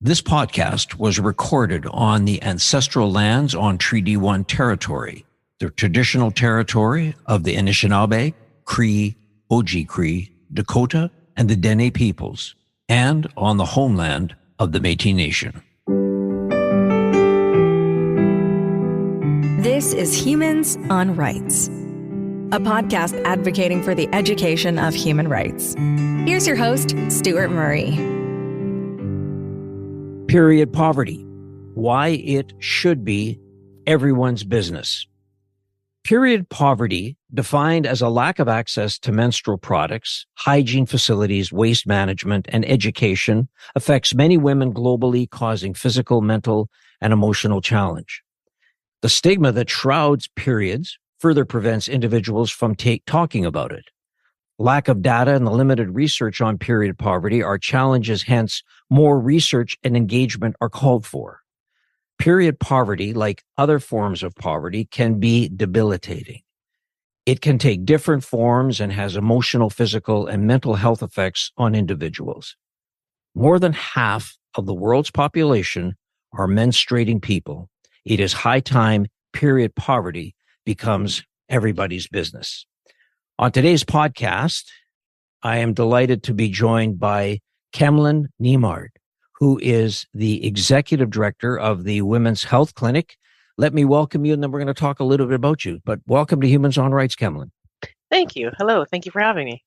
This podcast was recorded on the ancestral lands on Treaty 1 territory, the traditional territory of the Anishinaabe, Cree, Oji-Cree, Dakota, and the Dene peoples, and on the homeland of the Métis Nation. This is Humans on Rights, a podcast advocating for the education of human rights. Here's your host, Stuart Murray. Period poverty. Why it should be everyone's business. Period poverty, defined as a lack of access to menstrual products, hygiene facilities, waste management, and education, affects many women globally, causing physical, mental, and emotional challenge. The stigma that shrouds periods further prevents individuals from talking about it. Lack of data and the limited research on period poverty are challenges, hence more research and engagement are called for. Period poverty, like other forms of poverty, can be debilitating. It can take different forms and has emotional, physical, and mental health effects on individuals. More than half of the world's population are menstruating people. It is high time period poverty becomes everybody's business. On today's podcast, I am delighted to be joined by Kemlin Nembhard, who is the executive director of the Women's Health Clinic. Let me welcome you, and then we're going to talk a little bit about you. But welcome to Humans on Rights, Kemlin. Thank you. Hello. Thank you for having me.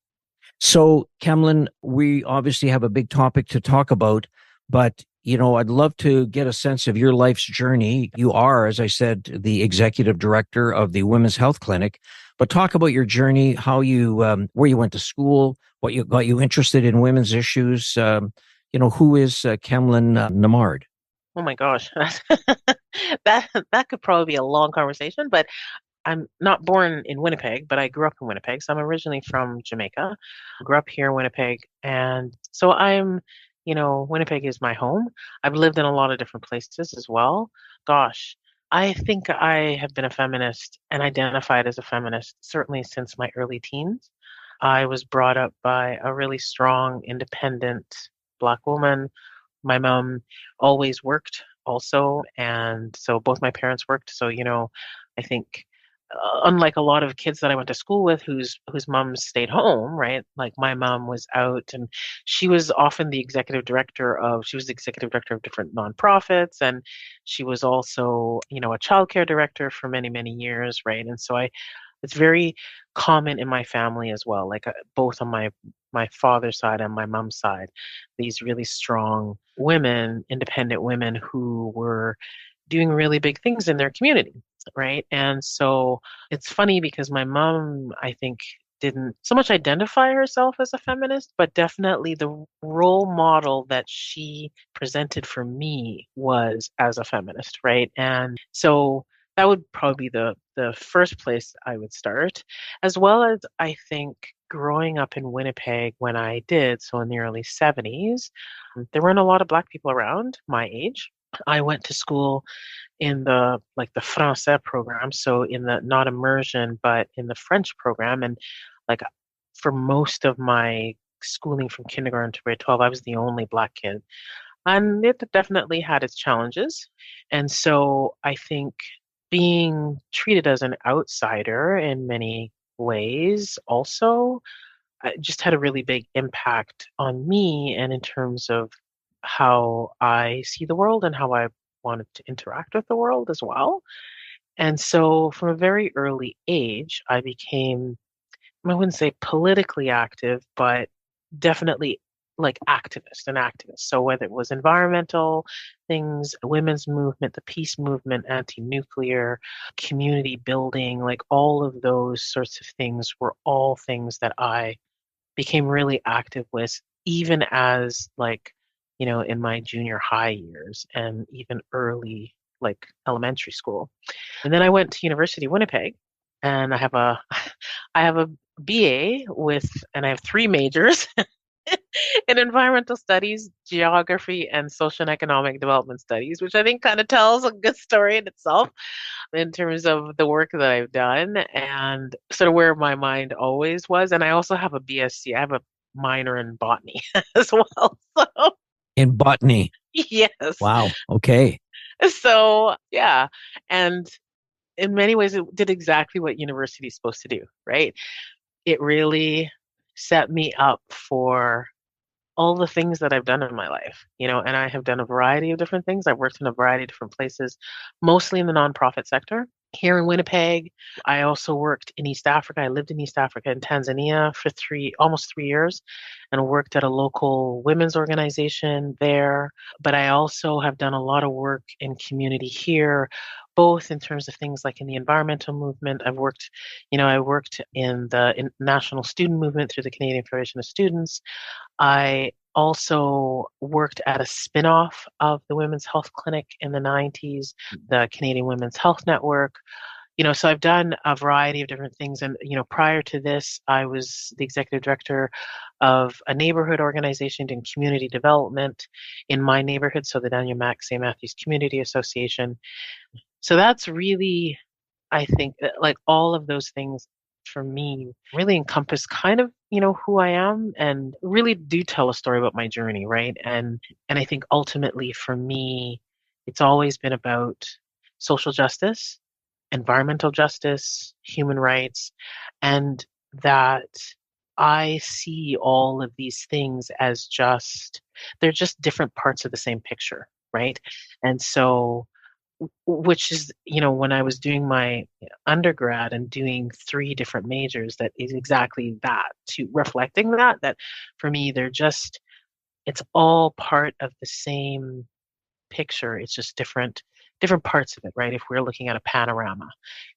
So, Kemlin, we obviously have a big topic to talk about, but I'd love to get a sense of your life's journey. You are, as I said, the executive director of the Women's Health Clinic. But talk about your journey, how you, where you went to school, what got you interested in women's issues. Who is Kemlin Nembhard? Oh my gosh, that could probably be a long conversation. But I'm not born in Winnipeg, but I grew up in Winnipeg. So I'm originally from Jamaica. Grew up here in Winnipeg, and so Winnipeg is my home. I've lived in a lot of different places as well. Gosh. I think I have been a feminist and identified as a feminist certainly since my early teens. I was brought up by a really strong, independent Black woman. My mom always worked also, and so both my parents worked. So, I think unlike a lot of kids that I went to school with whose moms stayed home, right? Like my mom was out, and she was often the executive director of different nonprofits, and she was also, a childcare director for many, many years, right? And so it's very common in my family as well, like both on my father's side and my mom's side, these really strong women, independent women who were doing really big things in their community. Right. And so it's funny because my mom, I think, didn't so much identify herself as a feminist, but definitely the role model that she presented for me was as a feminist. Right. And so that would probably be the first place I would start, as well as I think growing up in Winnipeg when I did, so in the early 70s, there weren't a lot of Black people around my age. I went to school in the Français program, so in the not immersion, but in the French program. And like for most of my schooling from kindergarten to grade 12, I was the only Black kid. And it definitely had its challenges. And so I think being treated as an outsider in many ways also just had a really big impact on me and in terms of how I see the world and how I wanted to interact with the world as well. And so from a very early age, I became, I wouldn't say politically active, but definitely like an activist. So whether it was environmental things, women's movement, the peace movement, anti-nuclear, community building, like all of those sorts of things were all things that I became really active with, even as in my junior high years and even early elementary school. And then I went to University of Winnipeg, and I have a BA and I have three majors in environmental studies, geography, and social and economic development studies, which I think kind of tells a good story in itself in terms of the work that I've done and sort of where my mind always was. And I also have a BSc. I have a minor in botany as well. So In botany. Yes. Wow. Okay. So, yeah. And in many ways, it did exactly what university is supposed to do, right? It really set me up for all the things that I've done in my life, and I have done a variety of different things. I've worked in a variety of different places, mostly in the nonprofit sector. Here in Winnipeg, I also worked in East Africa. I lived in East Africa and Tanzania for almost 3 years, and worked at a local women's organization there. But I also have done a lot of work in community here, both in terms of things like in the environmental movement. I worked in the national student movement through the Canadian Federation of Students. I also worked at a spin-off of the Women's Health Clinic in the 90s, the Canadian Women's Health Network. So I've done a variety of different things. And, prior to this, I was the executive director of a neighborhood organization doing community development in my neighborhood, so the Daniel Mac St. Matthews Community Association. So that's really, I think, like all of those things for me really encompass kind of, who I am, and really do tell a story about my journey, right? And I think ultimately for me, it's always been about social justice, environmental justice, human rights, and that I see all of these things as they're just different parts of the same picture, right? And so which is, when I was doing my undergrad and doing 3 different majors, that is exactly that, to reflecting that for me, it's all part of the same picture. It's just different parts of it, right? If we're looking at a panorama,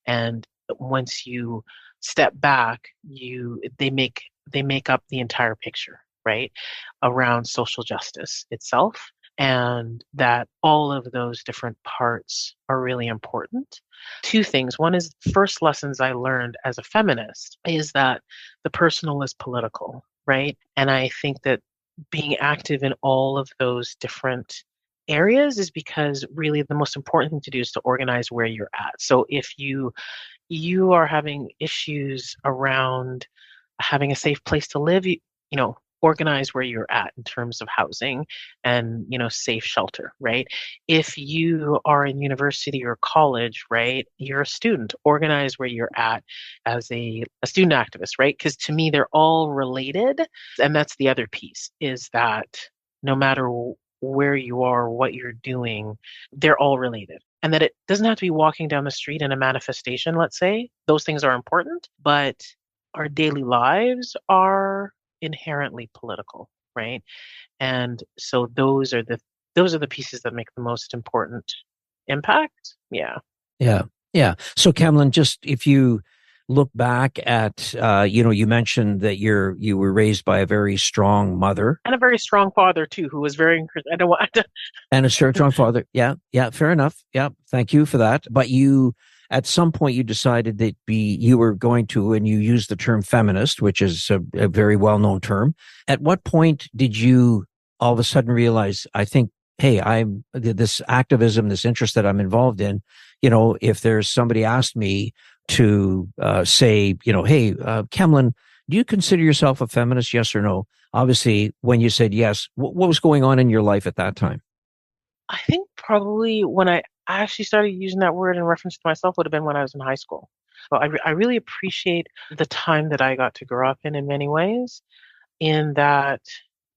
and once you step back, they make up the entire picture, right? Around social justice itself, and that all of those different parts are really important. 2 things. One is, first lessons I learned as a feminist is that the personal is political, right? And I think that being active in all of those different areas is because really the most important thing to do is to organize where you're at. So if you are having issues around having a safe place to live, organize where you're at in terms of housing and, safe shelter, right? If you are in university or college, right, you're a student, organize where you're at as a student activist, right? Because to me, they're all related. And that's the other piece, is that no matter where you are, what you're doing, they're all related. And that it doesn't have to be walking down the street in a manifestation, let's say. Those things are important, but our daily lives are inherently political, right? And so those are the pieces that make the most important impact. Yeah. Yeah. Yeah. So, Kemlin, just if you look back at, you mentioned that you were raised by a very strong mother And a very strong father too, who was very I don't want to. and a strong father. Yeah. Yeah. Fair enough. Yeah. Thank you for that. But at some point, you decided that you were going to, and you used the term feminist, which is a very well-known term. At what point did you all of a sudden realize, I think, hey, I'm this activism, this interest that I'm involved in, if there's somebody asked me to say, hey, Kemlin, do you consider yourself a feminist? Yes or no? Obviously, when you said yes, what was going on in your life at that time? I think probably when I actually started using that word in reference to myself would have been when I was in high school. So I really appreciate the time that I got to grow up in many ways, in that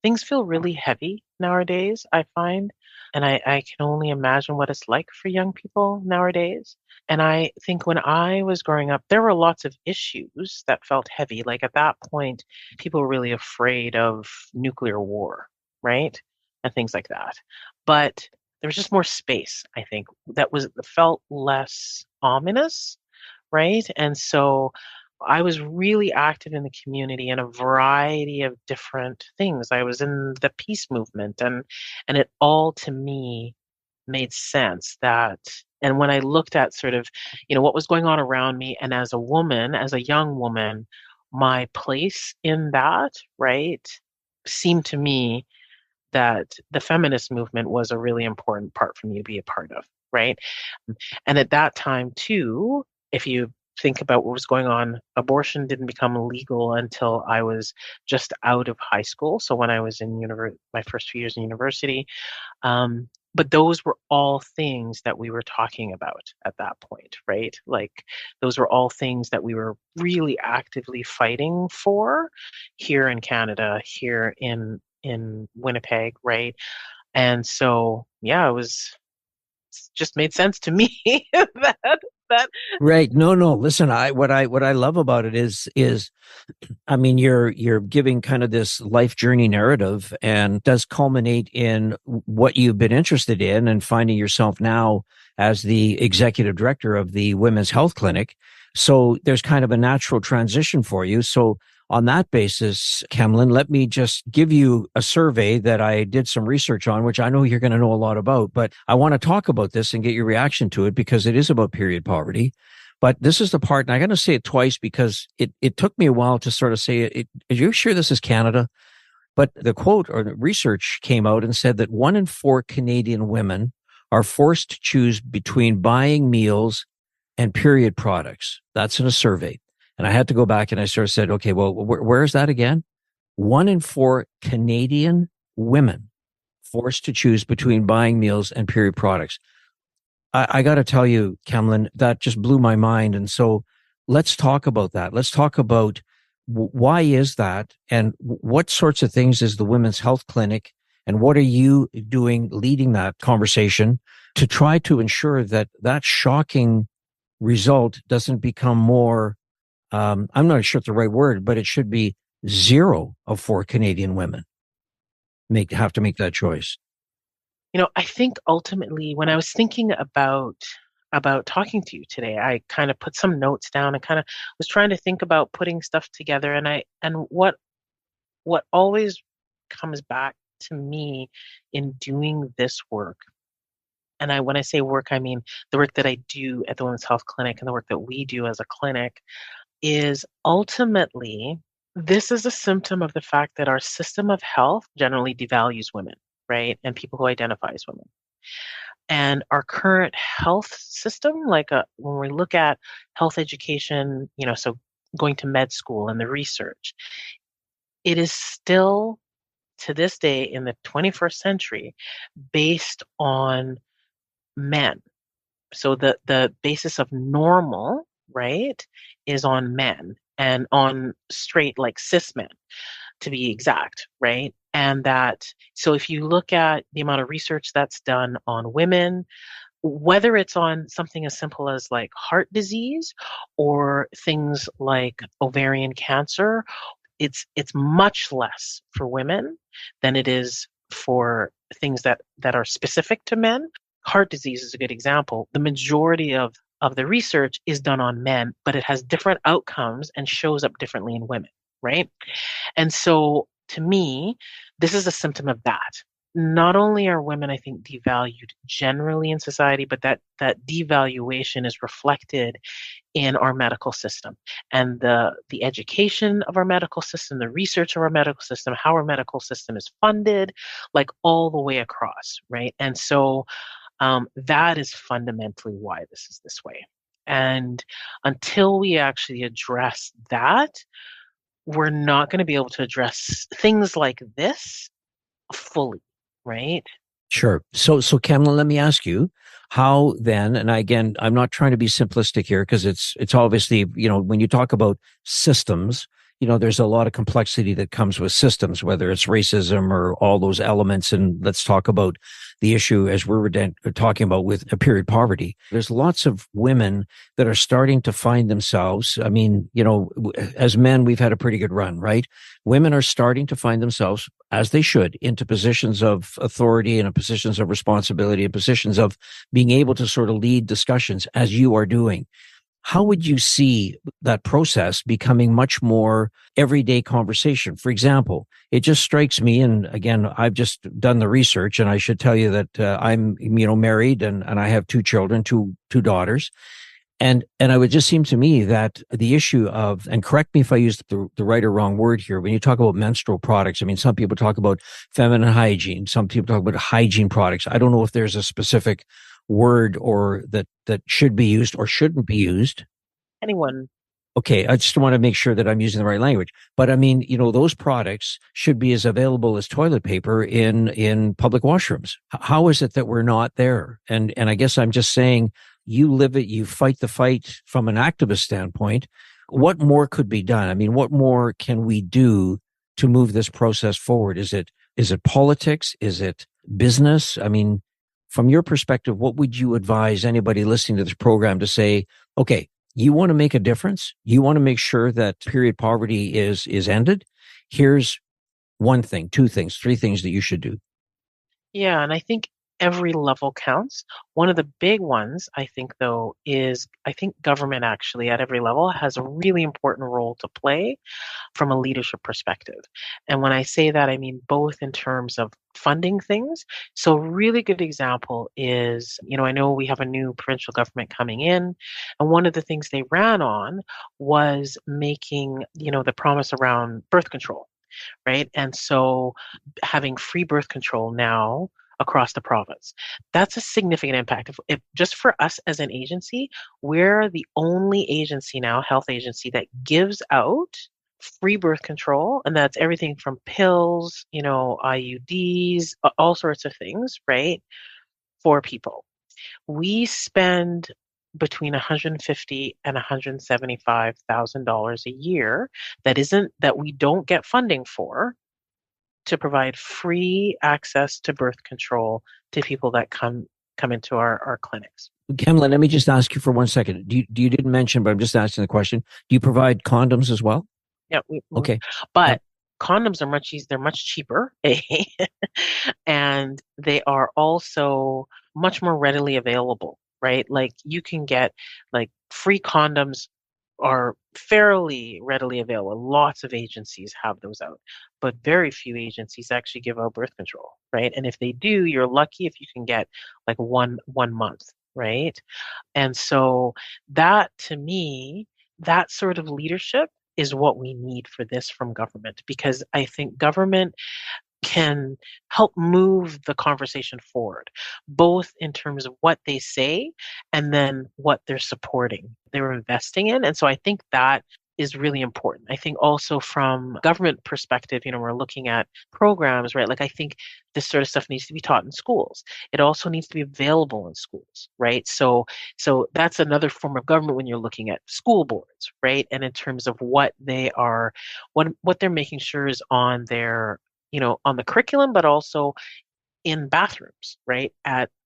things feel really heavy nowadays, I find. And I can only imagine what it's like for young people nowadays. And I think when I was growing up, there were lots of issues that felt heavy. Like at that point, people were really afraid of nuclear war, right? And things like that. But there was just more space, I think, that felt less ominous, right? And so I was really active in the community in a variety of different things. I was in the peace movement, and it all to me made sense. And when I looked at sort of, what was going on around me, and as a woman, as a young woman, my place in that, right, seemed to me that the feminist movement was a really important part for me to be a part of, right? And at that time too, if you think about what was going on, abortion didn't become legal until I was just out of high school. So when I was in my first few years in university, but those were all things that we were talking about at that point, right? Like those were all things that we were really actively fighting for here in Canada, here in Winnipeg, right? And so, yeah, it just made sense to me that Right. No. Listen, what I love about it is I mean, you're giving kind of this life journey narrative and does culminate in what you've been interested in and finding yourself now as the executive director of the Women's Health Clinic. So there's kind of a natural transition for you. So on that basis, Kemlin, let me just give you a survey that I did some research on, which I know you're going to know a lot about, but I want to talk about this and get your reaction to it because it is about period poverty. But this is the part, and I'm going to say it twice because it took me a while to sort of say it. Are you sure this is Canada? But the quote or the research came out and said that 1 in 4 Canadian women are forced to choose between buying meals and period products. That's in a survey. And I had to go back and I sort of said, okay, well, where is that again? 1 in 4 Canadian women forced to choose between buying meals and period products. I got to tell you, Kemlin, that just blew my mind. And so let's talk about that. Let's talk about why is that and what sorts of things is the Women's Health Clinic and what are you doing leading that conversation to try to ensure that that shocking result doesn't become more, I'm not sure it's the right word, but it should be 0 of 4 Canadian women have to make that choice. I think ultimately when I was thinking about talking to you today, I kind of put some notes down and kind of was trying to think about putting stuff together. And what always comes back to me in doing this work, and when I say work, I mean the work that I do at the Women's Health Clinic and the work that we do as a clinic, is ultimately this is a symptom of the fact that our system of health generally devalues women, right? And people who identify as women. And our current health system, when we look at health education, so going to med school and the research, it is still to this day in the 21st century based on men. So the basis of normal, right, is on men and on straight, like cis men, to be exact, right? And so if you look at the amount of research that's done on women, whether it's on something as simple as like heart disease or things like ovarian cancer, it's much less for women than it is for things that are specific to men. Heart disease is a good example. The majority of the research is done on men, but it has different outcomes and shows up differently in women, right? And so to me, this is a symptom of that. Not only are women, I think, devalued generally in society, but that devaluation is reflected in our medical system and the education of our medical system, the research of our medical system, how our medical system is funded, like all the way across, right? And so that is fundamentally why this is this way. And until we actually address that, we're not going to be able to address things like this fully, right? Sure. So Kemlin, let me ask you how then, and again, I'm not trying to be simplistic here because it's obviously, when you talk about systems, there's a lot of complexity that comes with systems, whether it's racism or all those elements. And let's talk about the issue as we're talking about with period poverty. There's lots of women that are starting to find themselves. I mean, as men, we've had a pretty good run, right? Women are starting to find themselves, as they should, into positions of authority and positions of responsibility and positions of being able to sort of lead discussions as you are doing. How would you see that process becoming much more everyday conversation? For example, it just strikes me, and again, I've just done the research, and I should tell you that I'm, married, and I have 2 children, two daughters, and it would just seem to me that the issue of, and correct me if I used the right or wrong word here, when you talk about menstrual products, I mean, some people talk about feminine hygiene, some people talk about hygiene products. I don't know if there's a specific word or that should be used or shouldn't be used. anyone. Okay, I just want to make sure that I'm using the right language. But I mean, those products should be as available as toilet paper in public washrooms. How is it that we're not there? And I guess I'm just saying, you live it, you fight the fight from an activist standpoint. What more could be done? I mean, what more can we do to move this process forward? Is it politics? Is it business? I mean, from your perspective, what would you advise anybody listening to this program to say, okay, you want to make a difference? You want to make sure that period poverty is ended? Here's one thing, two things, three things that you should do. Yeah, and I think every level counts. One of the big ones, I think, though, is I think government actually at every level has a really important role to play from a leadership perspective. And when I say that, I mean both in terms of funding things. So a really good example is, I know we have a new provincial government coming in, and one of the things they ran on was making, the promise around birth control, right? And so having free birth control now across the province. That's a significant impact. If just for us as an agency, we're the only agency now, health agency, that gives out free birth control, and that's everything from pills, IUDs, all sorts of things, right, for people. We spend between $150,000 and $175,000 a year that we don't get funding for, to provide free access to birth control to people that come into our clinics. Kemlin, let me just ask you for 1 second. You didn't mention, but I'm just asking the question. Do you provide condoms as well? Yeah. Okay. But condoms are they're much cheaper, and they are also much more readily available, right? Like you can get free condoms are fairly readily available. Lots of agencies have those out, but very few agencies actually give out birth control, right? And if they do, you're lucky if you can get one month, right? And so that, to me, that sort of leadership is what we need for this from government, because I think government can help move the conversation forward, both in terms of what they say and then what they're supporting, they're investing in. And so I think that is really important. I think also from government perspective, we're looking at programs, right? I think this sort of stuff needs to be taught in schools. It also needs to be available in schools, right? So that's another form of government when you're looking at school boards, right? And in terms of what they're making sure is on their, on the curriculum, but also in bathrooms, right?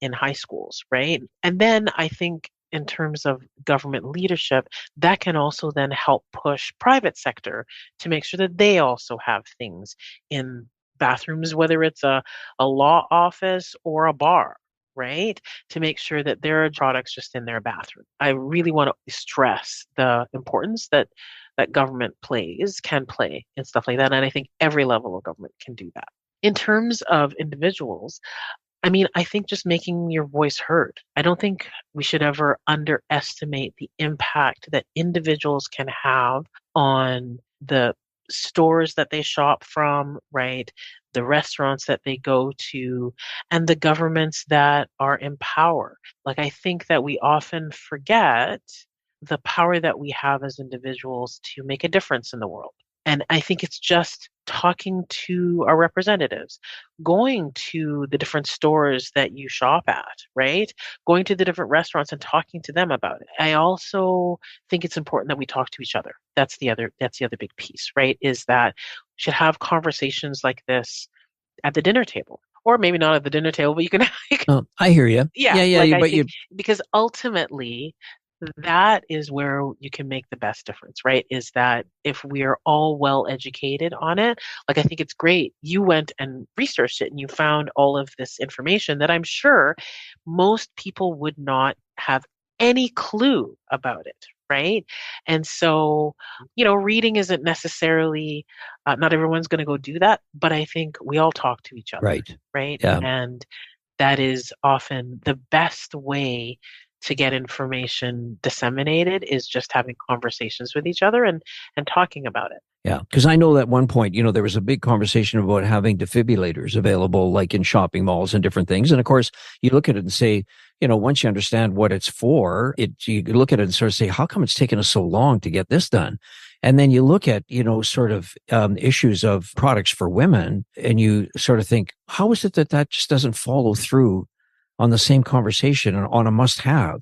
In high schools, right? And then I think in terms of government leadership, that can also then help push private sector to make sure that they also have things in bathrooms, whether it's a law office or a bar, right? To make sure that there are products just in their bathroom. I really want to stress the importance that government can play and stuff like that. And I think every level of government can do that. In terms of individuals, I mean, I think just making your voice heard. I don't think we should ever underestimate the impact that individuals can have on the stores that they shop from, right? The restaurants that they go to, and the governments that are in power. I think that we often forget the power that we have as individuals to make a difference in the world. And I think it's just talking to our representatives, going to the different stores that you shop at, right? Going to the different restaurants and talking to them about it. I also think it's important that we talk to each other. That's the other big piece, right? Is that we should have conversations like this at the dinner table. Or maybe not at the dinner table, but you can. I hear you. Yeah. Because ultimately, that is where you can make the best difference, right? Is that if we are all well educated on it, I think it's great. You went and researched it and you found all of this information that I'm sure most people would not have any clue about it, right? And so, reading isn't necessarily, not everyone's going to go do that, but I think we all talk to each other, right? Yeah. And that is often the best way to get information disseminated, is just having conversations with each other and talking about it. Yeah, because I know at one point, there was a big conversation about having defibrillators available, like in shopping malls and different things. And of course, you look at it and say, once you understand what it's for, you look at it and sort of say, how come it's taken us so long to get this done? And then you look at, sort of issues of products for women, and you sort of think, how is it that just doesn't follow through on the same conversation and on a must have?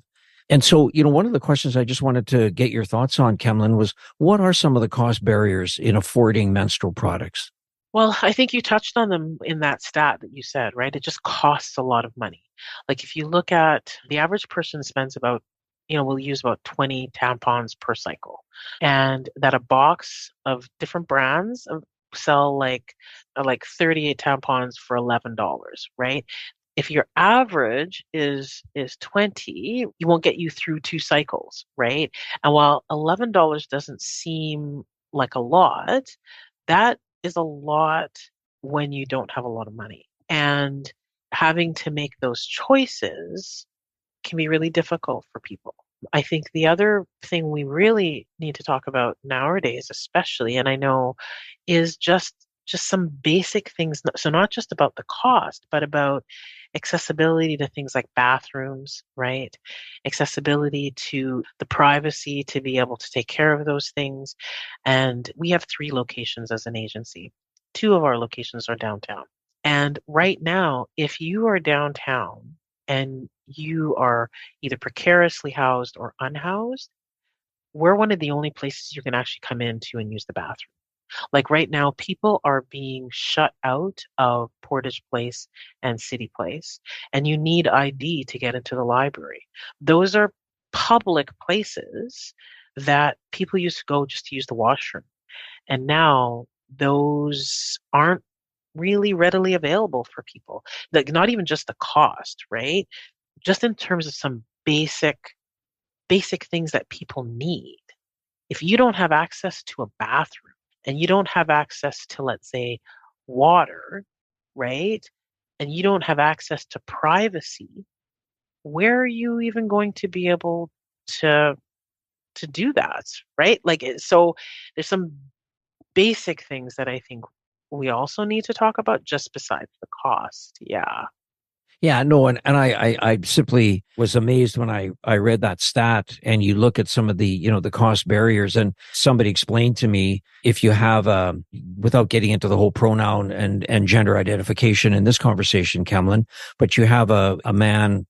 And so, one of the questions I just wanted to get your thoughts on, Kemlin, was what are some of the cost barriers in affording menstrual products? Well, I think you touched on them in that stat that you said, right? It just costs a lot of money. Like if you look at the average person spends about, will use about 20 tampons per cycle. And that a box of different brands sell like 38 tampons for $11, right? If your average is 20, it won't get you through two cycles, right? And while $11 doesn't seem like a lot, that is a lot when you don't have a lot of money. And having to make those choices can be really difficult for people. I think the other thing we really need to talk about nowadays, especially, and I know, is just some basic things. So not just about the cost, but about accessibility to things like bathrooms, right? Accessibility to the privacy to be able to take care of those things. And we have 3 locations as an agency. 2 of our locations are downtown. And right now, if you are downtown and you are either precariously housed or unhoused, we're one of the only places you can actually come into and use the bathroom. Like right now, people are being shut out of Portage Place and City Place, and you need ID to get into the library. Those are public places that people used to go just to use the washroom. And now those aren't really readily available for people. Like not even just the cost, right? Just in terms of some basic things that people need. If you don't have access to a bathroom and you don't have access to, let's say, water, right? And you don't have access to privacy, where are you even going to be able to do that, right? So there's some basic things that I think we also need to talk about just besides the cost. Yeah. Yeah, no, and I simply was amazed when I read that stat, and you look at some of the, the cost barriers, and somebody explained to me, if you have without getting into the whole pronoun and gender identification in this conversation, Kemlin, but you have a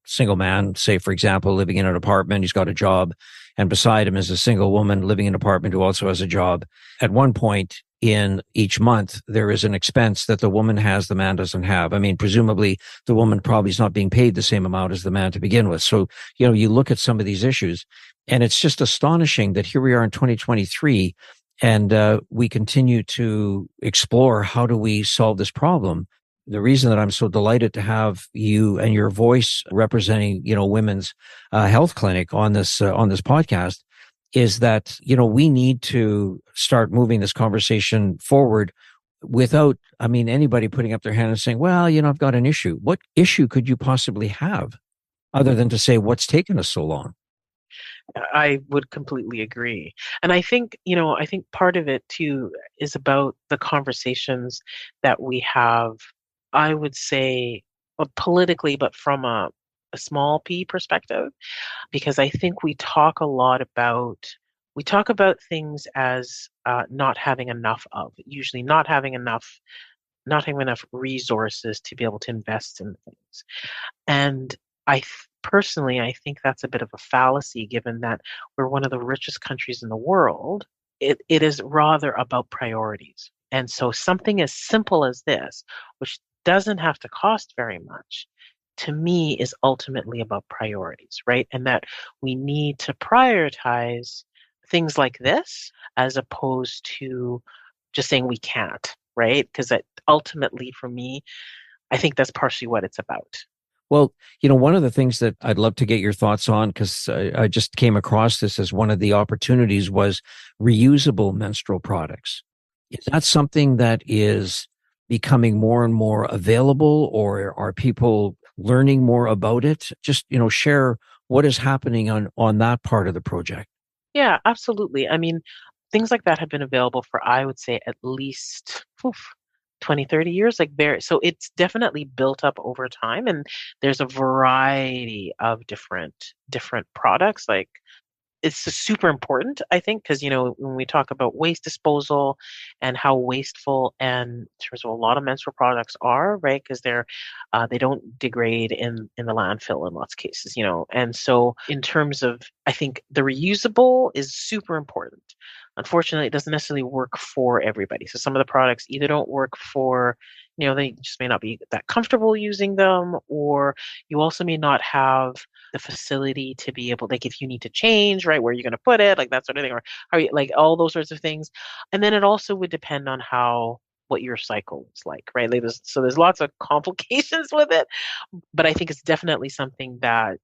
single man, say, for example, living in an apartment, he's got a job, and beside him is a single woman living in an apartment who also has a job. At one point in each month, there is an expense that the woman has, the man doesn't have. I mean, presumably the woman probably is not being paid the same amount as the man to begin with. So, you look at some of these issues, and it's just astonishing that here we are in 2023, and we continue to explore how do we solve this problem. The reason that I'm so delighted to have you and your voice representing, women's health clinic on this podcast is that, we need to start moving this conversation forward without, anybody putting up their hand and saying, well, I've got an issue. What issue could you possibly have other than to say, what's taken us so long? I would completely agree. And I think part of it too is about the conversations that we have, I would say, politically, but from a small p perspective, because I think we talk about things as not having enough of, usually not having enough resources to be able to invest in things. And personally, I think that's a bit of a fallacy given that we're one of the richest countries in the world. It is rather about priorities. And so something as simple as this, which doesn't have to cost very much, to me is ultimately about priorities, right? And that we need to prioritize things like this as opposed to just saying we can't, right? Because ultimately for me, I think that's partially what it's about. Well, one of the things that I'd love to get your thoughts on, because I just came across this as one of the opportunities, was reusable menstrual products. Is that something that is becoming more and more available, or are people learning more about it? Just, share what is happening on that part of the project. Yeah, absolutely. I mean, things like that have been available for, I would say, at least 20, 30 years, like very, so it's definitely built up over time, and there's a variety of different products. Like it's just super important, I think, because when we talk about waste disposal and how wasteful and in terms of a lot of menstrual products are, right? Because they don't degrade in the landfill in lots of cases, and so in terms of, I think the reusable is super important. Unfortunately, it doesn't necessarily work for everybody. So some of the products either don't work for, they just may not be that comfortable using them, or you also may not have the facility to be able, like if you need to change, right, where you're going to put it, like that sort of thing, or how you, like all those sorts of things. And then it also would depend on what your cycle is like, right? Like there's lots of complications with it, but I think it's definitely something that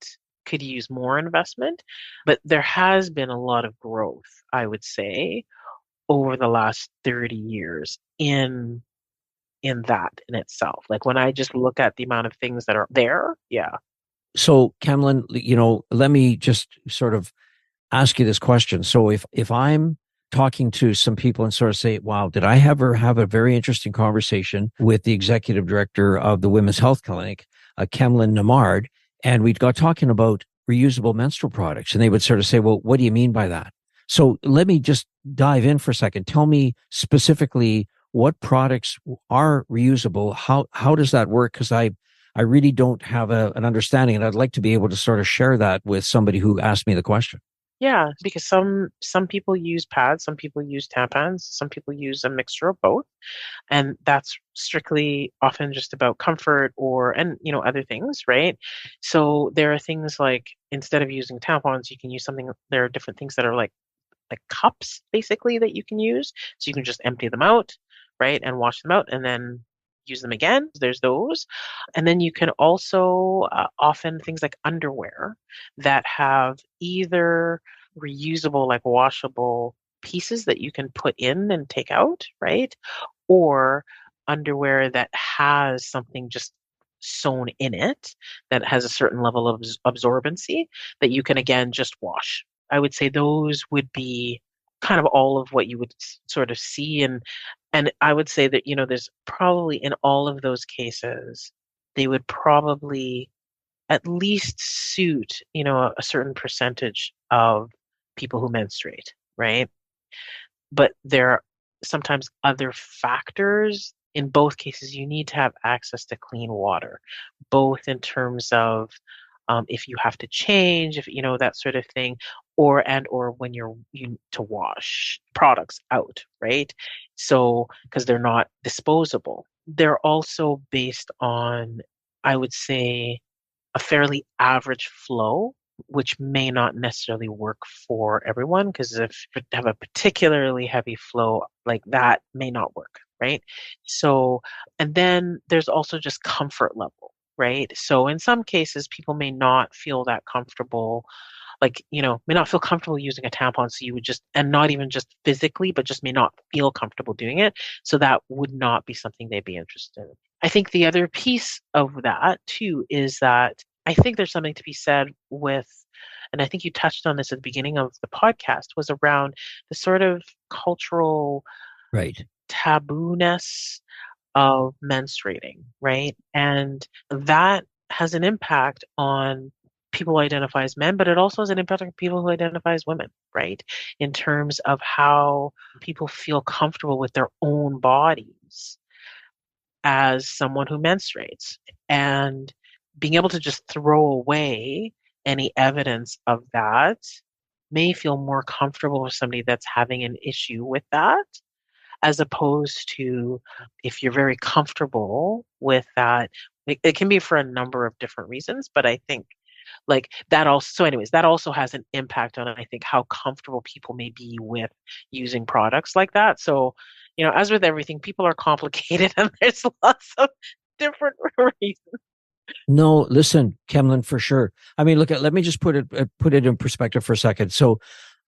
could use more investment. But there has been a lot of growth, I would say, over the last 30 years in that in itself. Like when I just look at the amount of things that are there, yeah. So, Kemlin, let me just sort of ask you this question. So if I'm talking to some people and sort of say, wow, did I ever have a very interesting conversation with the executive director of the Women's Health Clinic, Kemlin Nembhard, and we got talking about reusable menstrual products. And they would sort of say, well, what do you mean by that? So let me just dive in for a second. Tell me specifically what products are reusable. How does that work? Because I really don't have an understanding, and I'd like to be able to sort of share that with somebody who asked me the question. Yeah, because some people use pads, some people use tampons, some people use a mixture of both, and that's strictly often just about comfort and other things, right? So there are things like instead of using tampons, you can use something. There are different things that are like cups basically that you can use, so you can just empty them out, right, and wash them out, and then use them again. There's those. And then you can also often things like underwear that have either reusable, like washable pieces that you can put in and take out, right? Or underwear that has something just sewn in it that has a certain level of absorbency that you can again just wash. I would say those would be kind of all of what you would sort of see, and I would say that there's probably in all of those cases they would probably at least suit a certain percentage of people who menstruate, right? But there are sometimes other factors. In both cases, you need to have access to clean water, both in terms of if you have to change, if that sort of thing, or when you to wash products out, right? So because they're not disposable, they're also based on, I would say, a fairly average flow, which may not necessarily work for everyone, because if you have a particularly heavy flow, like that may not work, right? So, and then there's also just comfort level, right? So in some cases, people may not feel that comfortable, like, may not feel comfortable using a tampon. So you would just, and not even just physically, but just may not feel comfortable doing it. So that would not be something they'd be interested in. I think the other piece of that too is that I think there's something to be said with, and I think you touched on this at the beginning of the podcast, was around the sort of cultural Right. tabooness of menstruating, right? And that has an impact on people who identify as men, but it also has an impact on people who identify as women, right? In terms of how people feel comfortable with their own bodies as someone who menstruates. And being able to just throw away any evidence of that may feel more comfortable with somebody that's having an issue with that, as opposed to if you're very comfortable with that. It can be for a number of different reasons, but I think like that also, so anyways, that also has an impact on, I think, how comfortable people may be with using products like that. So, as with everything, people are complicated and there's lots of different reasons. No, listen, Kemlin, for sure. I mean, let me just put it in perspective for a second. So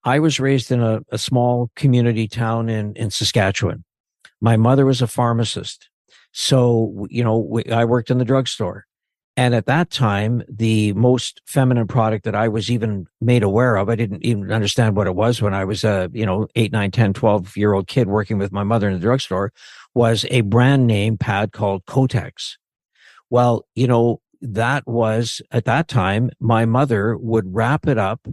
I was raised in a small community town in Saskatchewan. My mother was a pharmacist. So, I worked in the drugstore. And at that time, the most feminine product that I was even made aware of, I didn't even understand what it was when I was a, 8, 9, 10, 12-year-old kid working with my mother in the drugstore, was a brand name pad called Kotex. Well, that was at that time, my mother would wrap it up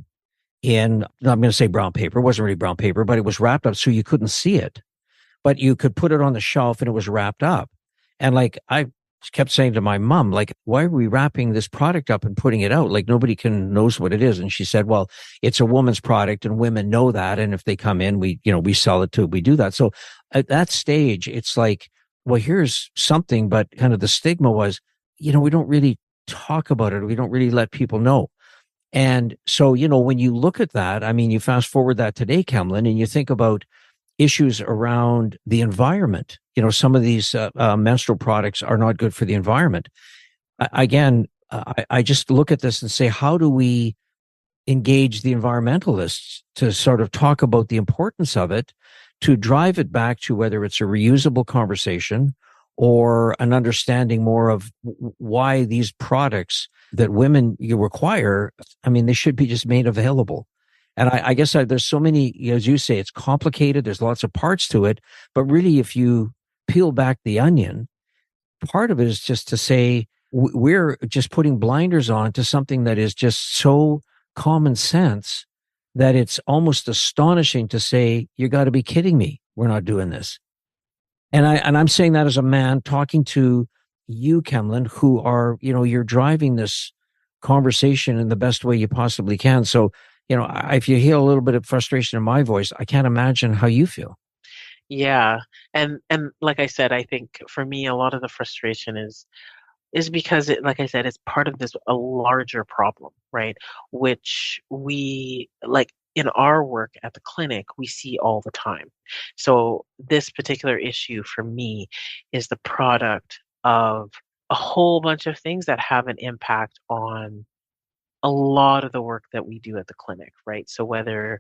in, I'm going to say brown paper. It wasn't really brown paper, but it was wrapped up so you couldn't see it, but you could put it on the shelf and it was wrapped up. And like, I kept saying to my mom, like, why are we wrapping this product up and putting it out? Like nobody knows what it is. And she said, well, it's a woman's product and women know that. And if they come in, we sell it too. We do that. So at that stage, it's like, well, here's something, but kind of the stigma was, we don't really talk about it. We don't really let people know. And so, when you look at that, I mean, you fast forward that today, Kemlin, and you think about issues around the environment. Some of these menstrual products are not good for the environment. I just look at this and say, how do we engage the environmentalists to sort of talk about the importance of it, to drive it back to whether it's a reusable conversation or an understanding more of why these products that women you require, I mean, they should be just made available. And I guess there's so many, as you say, it's complicated. There's lots of parts to it. But really, if you peel back the onion, part of it is just to say we're just putting blinders on to something that is just so common sense that it's almost astonishing to say, you got to be kidding me. We're not doing this. And I'm saying that as a man talking to you, Kemlin, who are, you're driving this conversation in the best way you possibly can. So, if you hear a little bit of frustration in my voice, I can't imagine how you feel. Yeah. And like I said, I think for me, a lot of the frustration is because like I said, it's part of a larger problem, right? Which we, like, in our work at the clinic, we see all the time. So this particular issue for me is the product of a whole bunch of things that have an impact on a lot of the work that we do at the clinic, right? So whether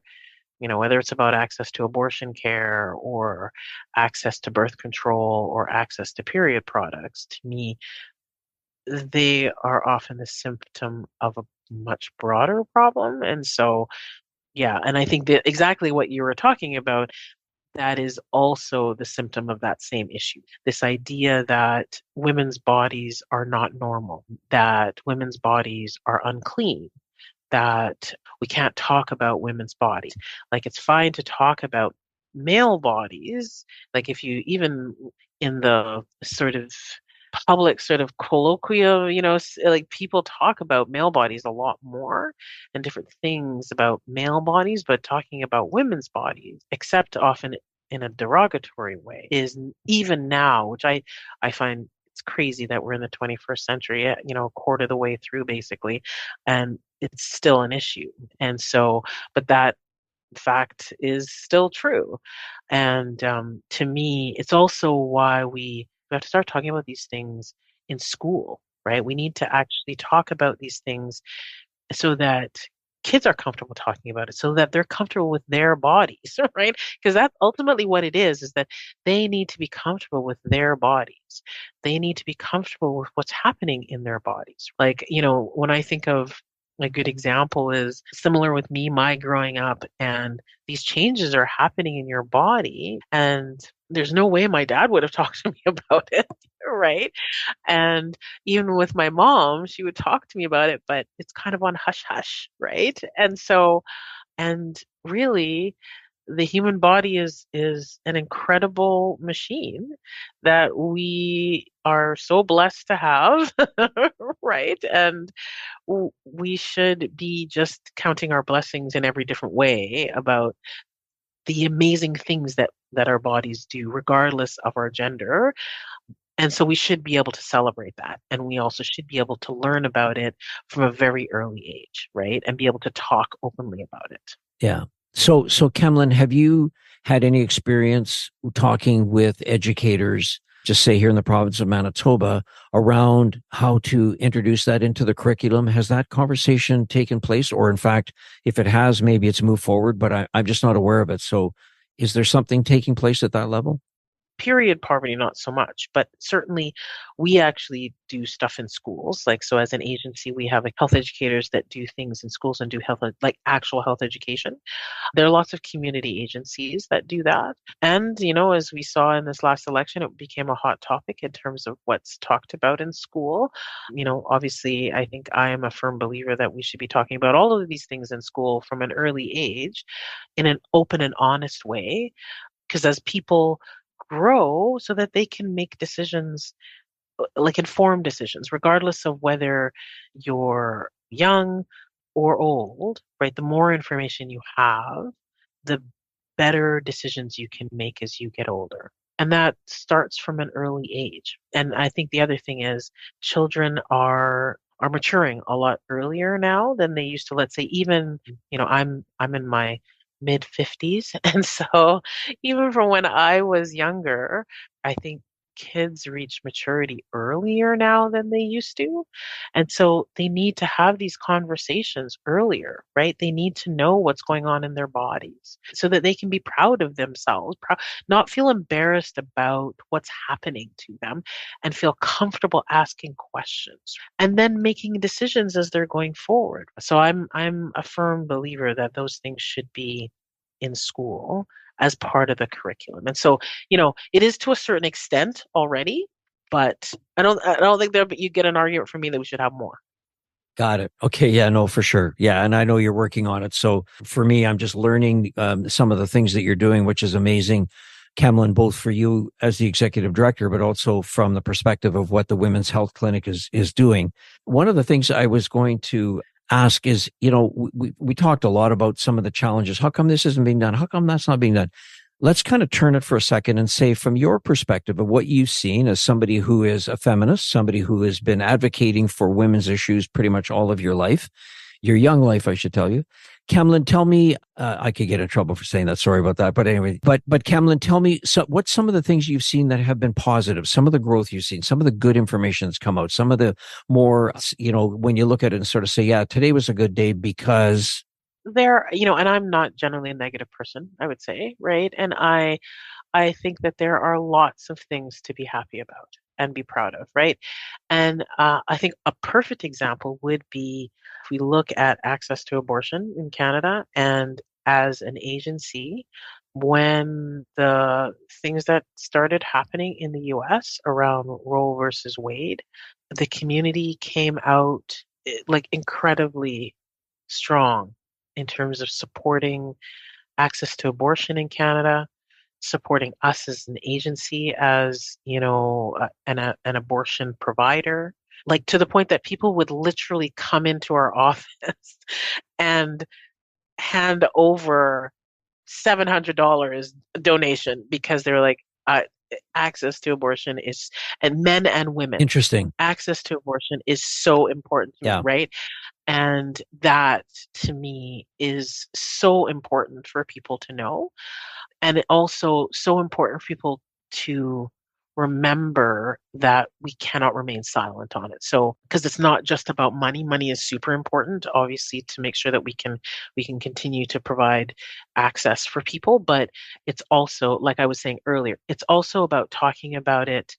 it's about access to abortion care or access to birth control or access to period products, to me, they are often the symptom of a much broader problem. And so, yeah, and I think that exactly what you were talking about, that is also the symptom of that same issue. This idea that women's bodies are not normal, that women's bodies are unclean, that we can't talk about women's bodies. Like, it's fine to talk about male bodies. Like, if you even in the sort of public sort of colloquium, like, people talk about male bodies a lot more and different things about male bodies, but talking about women's bodies, except often in a derogatory way, is even now, which I find it's crazy that we're in the 21st century, a quarter of the way through basically, and it's still an issue. And so, but that fact is still true. And to me, it's also why we have to start talking about these things in school, right? We need to actually talk about these things so that kids are comfortable talking about it, so that they're comfortable with their bodies, right? Because that's ultimately what it is that they need to be comfortable with their bodies. They need to be comfortable with what's happening in their bodies. Like, when I think of a good example is similar with me, my growing up, and these changes are happening in your body. And there's no way my dad would have talked to me about it, right? And even with my mom, she would talk to me about it, but it's kind of on hush hush, right? And so, and really, the human body is an incredible machine that we are so blessed to have, right? And we should be just counting our blessings in every different way about the amazing things that our bodies do, regardless of our gender. And so we should be able to celebrate that. And we also should be able to learn about it from a very early age, right? And be able to talk openly about it. Yeah. So Kemlin, have you had any experience talking with educators, just say here in the province of Manitoba, around how to introduce that into the curriculum? Has that conversation taken place? Or in fact, if it has, maybe it's moved forward, but I'm just not aware of it. So is there something taking place at that level? period poverty, not so much, but certainly we actually do stuff in schools. Like, so as an agency, we have like health educators that do things in schools and do health, like actual health education. There are lots of community agencies that do that. And, as we saw in this last election, it became a hot topic in terms of what's talked about in school. Obviously, I think I am a firm believer that we should be talking about all of these things in school from an early age in an open and honest way. Because as people grow, so that they can make decisions, like informed decisions, regardless of whether you're young or old, right? The more information you have, the better decisions you can make as you get older. And that starts from an early age. And I think the other thing is children are maturing a lot earlier now than they used to. Let's say even, I'm in my mid 50s. And so even from when I was younger, I think kids reach maturity earlier now than they used to. And so they need to have these conversations earlier, right? They need to know what's going on in their bodies so that they can be proud of themselves, not feel embarrassed about what's happening to them, and feel comfortable asking questions and then making decisions as they're going forward. So I'm a firm believer that those things should be in school as part of the curriculum. And so, it is to a certain extent already, but I don't think that you get an argument from me that we should have more. Got it. Okay. Yeah, no, for sure. Yeah. And I know you're working on it. So for me, I'm just learning some of the things that you're doing, which is amazing. Kemlin, both for you as the executive director, but also from the perspective of what the Women's Health Clinic is doing. One of the things I was going to ask is, we talked a lot about some of the challenges. How come this isn't being done? How come that's not being done? Let's kind of turn it for a second and say, from your perspective of what you've seen as somebody who is a feminist, somebody who has been advocating for women's issues pretty much all of your life, your young life, I should tell you. Kemlin, tell me, I could get in trouble for saying that. Sorry about that. But anyway, but Kemlin, tell me, what's some of the things you've seen that have been positive, some of the growth you've seen, some of the good information that's come out, some of the more, when you look at it and sort of say, yeah, today was a good day because and I'm not generally a negative person, I would say, right? And I think that there are lots of things to be happy about and be proud of, right? And I think a perfect example would be if we look at access to abortion in Canada, and as an agency, when the things that started happening in the US around Roe versus Wade, the community came out like incredibly strong in terms of supporting access to abortion in Canada, supporting us as an agency, as an abortion provider, like to the point that people would literally come into our office and hand over $700 donation because they're like, access to abortion is, and men and women, interesting. Access to abortion is so important to me, right? And that to me is so important for people to know. And it also so important for people to remember that we cannot remain silent on it. So, because it's not just about money. Money is super important, obviously, to make sure that we can continue to provide access for people. But it's also, like I was saying earlier, it's also about talking about it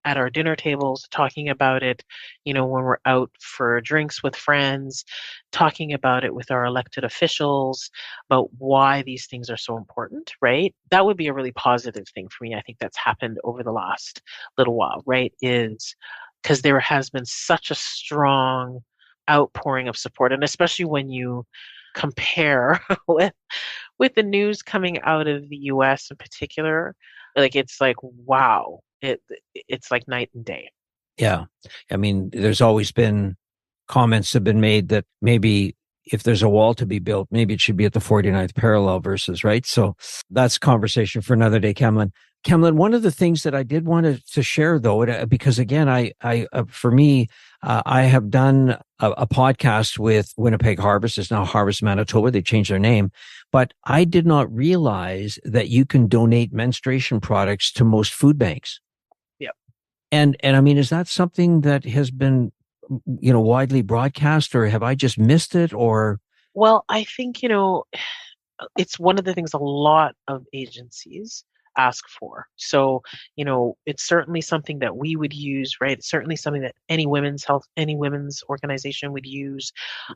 at our dinner tables, talking about it, when we're out for drinks with friends, talking about it with our elected officials, about why these things are so important, right? That would be a really positive thing for me. I think that's happened over the last little while, right? Is because there has been such a strong outpouring of support. And especially when you compare with the news coming out of the US in particular, like it's like, wow. It's like night and day. Yeah. I mean, there's always been comments have been made that maybe if there's a wall to be built, maybe it should be at the 49th parallel versus, right? So that's conversation for another day, Kemlin. Kemlin, one of the things that I did want to share though, because again, for me, I have done a podcast with Winnipeg Harvest. It's now Harvest Manitoba. They changed their name, but I did not realize that you can donate menstruation products to most food banks. And I mean, is that something that has been, widely broadcast, or have I just missed it? Or well, I think it's one of the things a lot of agencies ask for. So, it's certainly something that we would use, right? It's certainly something that any women's organization would use.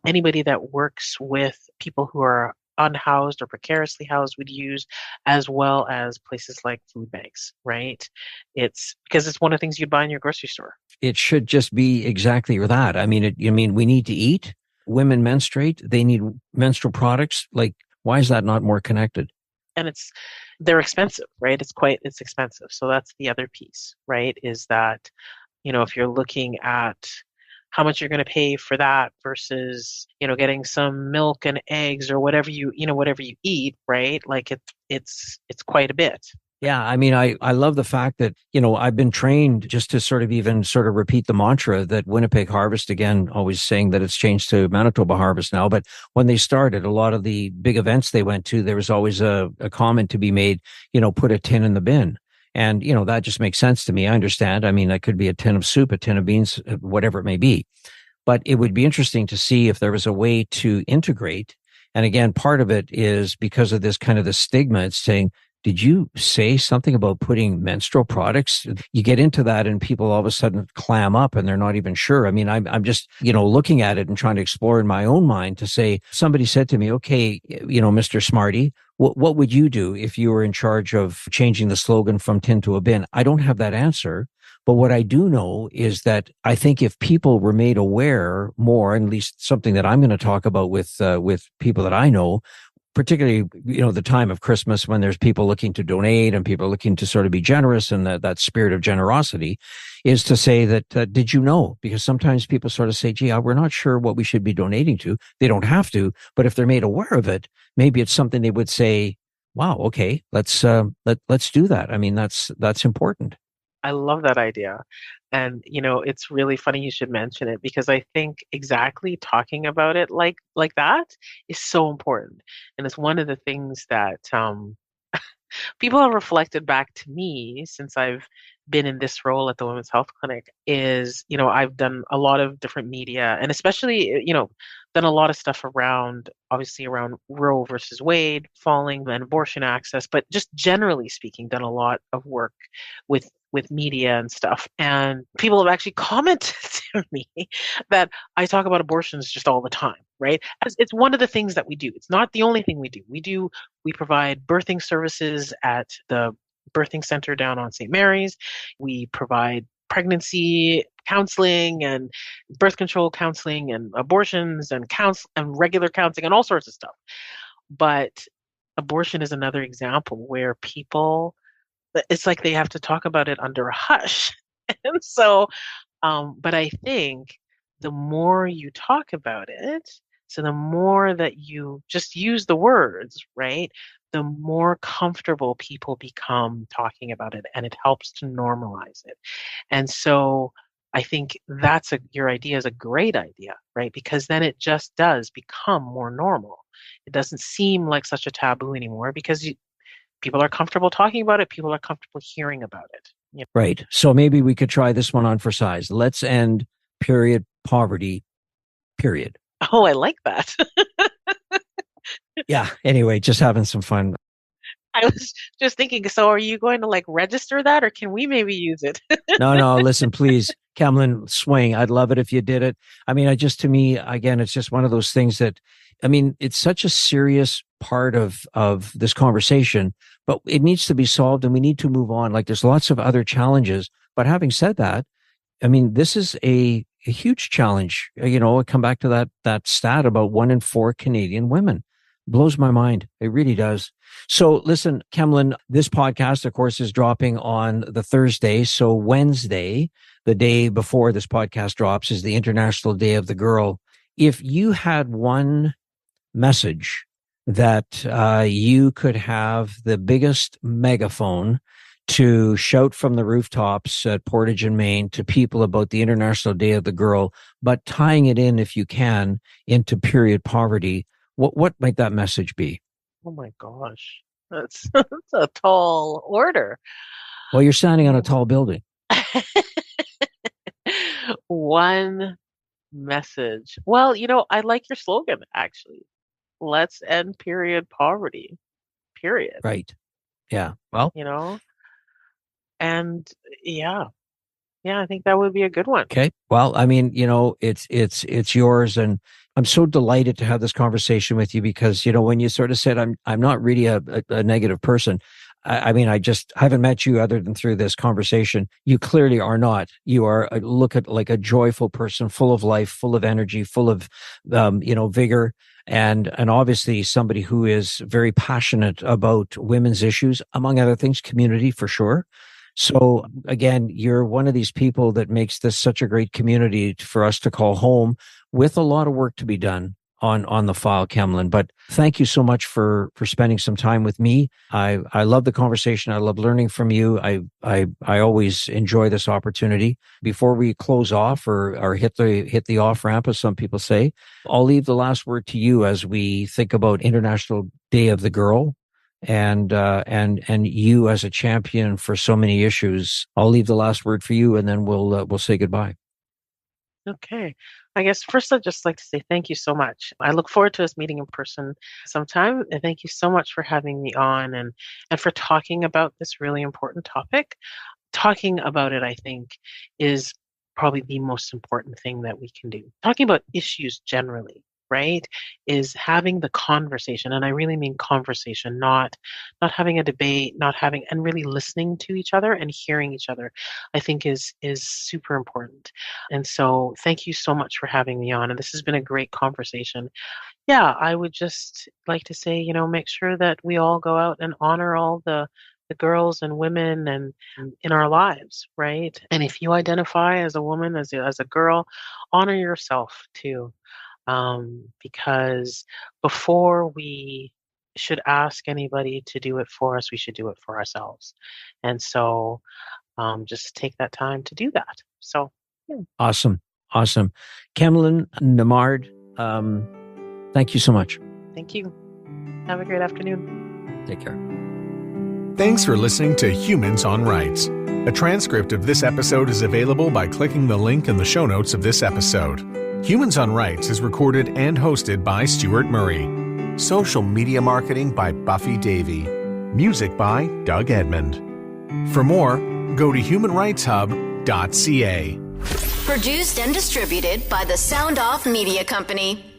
Anybody that works with people who are unhoused or precariously housed would use, as well as places like food banks, right? It's because it's one of the things you'd buy in your grocery store. It should just be exactly that. I mean, we need to eat. Women menstruate. They need menstrual products. Like, why is that not more connected? And they're expensive, right? It's expensive. So that's the other piece, right? Is that, if you're looking at how much you're going to pay for that versus, getting some milk and eggs or whatever whatever you eat, right? Like it's quite a bit. Yeah, I mean, I love the fact that, I've been trained just to sort of even sort of repeat the mantra that Winnipeg Harvest, again, always saying that it's changed to Manitoba Harvest now. But when they started, a lot of the big events they went to, there was always a comment to be made, put a tin in the bin. And, that just makes sense to me. I understand. I mean, that could be a tin of soup, a tin of beans, whatever it may be. But it would be interesting to see if there was a way to integrate. And again, part of it is because of this kind of the stigma. It's saying, did you say something about putting menstrual products? You get into that and people all of a sudden clam up and they're not even sure. I mean, I'm just, looking at it and trying to explore in my own mind to say, somebody said to me, okay, Mr. Smarty, what would you do if you were in charge of changing the slogan from tin to a bin? I don't have that answer. But what I do know is that I think if people were made aware more, and at least something that I'm going to talk about with people that I know, particularly, the time of Christmas when there's people looking to donate and people looking to sort of be generous and that spirit of generosity, is to say that, did you know? Because sometimes people sort of say, gee, we're not sure what we should be donating to. They don't have to, but if they're made aware of it, maybe it's something they would say, wow, okay, let's do that. I mean, that's important. I love that idea. And it's really funny you should mention it because I think exactly talking about it like that is so important. And it's one of the things that people have reflected back to me since I've been in this role at the Women's Health Clinic is, I've done a lot of different media and especially, done a lot of stuff obviously around Roe versus Wade falling and abortion access, but just generally speaking, done a lot of work with media and stuff. And people have actually commented to me that I talk about abortions just all the time, right? As it's one of the things that we do. It's not the only thing we do. We provide birthing services at the birthing center down on St. Mary's. We provide pregnancy counseling and birth control counseling and abortions and regular counseling and all sorts of stuff. But abortion is another example where it's like they have to talk about it under a hush. And so, but I think the more you talk about it, so the more that you just use the words, right, the more comfortable people become talking about it and it helps to normalize it. And so I think your idea is a great idea, right? Because then it just does become more normal. It doesn't seem like such a taboo anymore because people are comfortable talking about it. People are comfortable hearing about it. Right. So maybe we could try this one on for size. Let's end period poverty, period. Oh, I like that. Yeah. Anyway, just having some fun. I was just thinking, so are you going to register that or can we maybe use it? No, listen, please, Kemlin, swing. I'd love it if you did it. I mean, to me, again, it's just one of those things that, I mean, it's such a serious part of this conversation, but it needs to be solved and we need to move on. Like there's lots of other challenges. But having said that, I mean, this is a huge challenge. I come back to that stat about 1 in 4 Canadian women. Blows my mind. It really does. So listen, Kemlin, this podcast, of course, is dropping on the Thursday. So Wednesday, the day before this podcast drops, is the International Day of the Girl. If you had one message that you could have the biggest megaphone to shout from the rooftops at Portage and Maine to people about the International Day of the Girl, but tying it in, if you can, into period poverty, what might that message be? Oh my gosh, that's a tall order. Well, you're standing on a tall building. One message. Well, I like your slogan, actually. Let's end period poverty, period. Right. Yeah. Well, you know? And yeah, I think that would be a good one. okay. Well, I mean, it's yours, and I'm so delighted to have this conversation with you because, when you sort of said I'm not really a negative person. I mean, I just haven't met you other than through this conversation. You clearly are not. You are look at like a joyful person, full of life, full of energy, full of, vigor. And obviously somebody who is very passionate about women's issues, among other things, community for sure. So again, you're one of these people that makes this such a great community for us to call home, with a lot of work to be done on the file, Kemlin. But thank you so much for spending some time with me. I love the conversation. I love learning from you. I always enjoy this opportunity. Before we close off or hit the off ramp, as some people say, I'll leave the last word to you as we think about International Day of the Girl. And you as a champion for so many issues. I'll leave the last word for you, and then we'll say goodbye. Okay. I guess first I'd just like to say thank you so much. I look forward to us meeting in person sometime. And thank you so much for having me on and for talking about this really important topic. Talking about it, I think, is probably the most important thing that we can do. Talking about issues generally, right, is having the conversation, and I really mean conversation, not having a debate, and really listening to each other and hearing each other, I think is super important. And so thank you so much for having me on, and this has been a great conversation. Yeah, I would just like to say, make sure that we all go out and honor all the girls and women and in our lives, right? And if you identify as a woman, as a girl, honor yourself too. Because before we should ask anybody to do it for us, we should do it for ourselves. And so just take that time to do that. So, yeah. Awesome. Kemlin Nembhard, thank you so much. Thank you. Have a great afternoon. Take care. Thanks for listening to Humans on Rights. A transcript of this episode is available by clicking the link in the show notes of this episode. Humans on Rights is recorded and hosted by Stuart Murray. Social media marketing by Buffy Davey. Music by Doug Edmond. For more, go to humanrightshub.ca. Produced and distributed by the Sound Off Media Company.